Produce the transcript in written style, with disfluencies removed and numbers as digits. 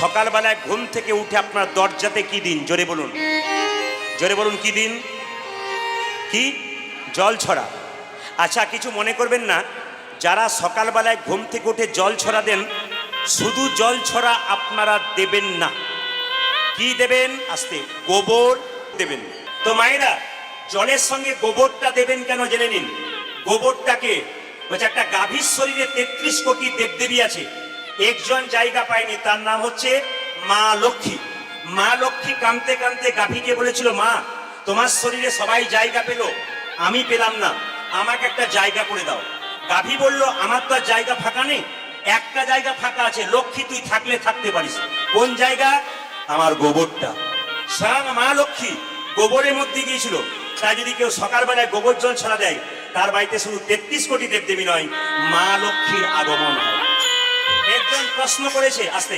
সকালবেলায় ঘুম থেকে উঠে আপনার দরজাতে কি দিন? জোরে বলুন, জোরে বলুন, কি দিন? কি? জল ছড়া। আচ্ছা, কিছু মনে করবেন না, যারা সকালবেলায় ঘুম থেকে উঠে জল ছড়া দেন, শুধু জল ছড়া আপনারা দেবেন না। কি দেবেন? আস্তে, গোবর দেবেন। তো মায়েরা, জলের সঙ্গে গোবরটা দেবেন কেন জেনে নিন। গোবরটাকে বলছে, একটা গাভীর শরীরে 33 কোটি দেবদেবী আছে, একজন জায়গা পায়নি, তার নাম হচ্ছে মা লক্ষ্মী। মা লক্ষ্মী কাঁদতে কাঁদতে গাভীকে বলেছিল, মা তোমার শরীরে সবাই জায়গা পেল, আমি পেলাম না, আমাকে একটা জায়গা করে দাও। গাভী বলল, আমার তো আর জায়গা ফাঁকা নেই, একটা জায়গা ফাঁকা আছে, লক্ষ্মী তুই থাকলে থাকতে পারিস। কোন জায়গা? আমার গোবরটা। স্বয়ং মা লক্ষ্মী গোবরের মধ্যে গিয়েছিল। তাই যদি কেউ সকালবেলায় গোবর জল ছড়া দেয়, তার বাড়িতে শুধু 33 কোটি দেবদেবী নয়, মা লক্ষ্মীর আগমন হয়। একজন প্রশ্ন করেছে, আস্তে,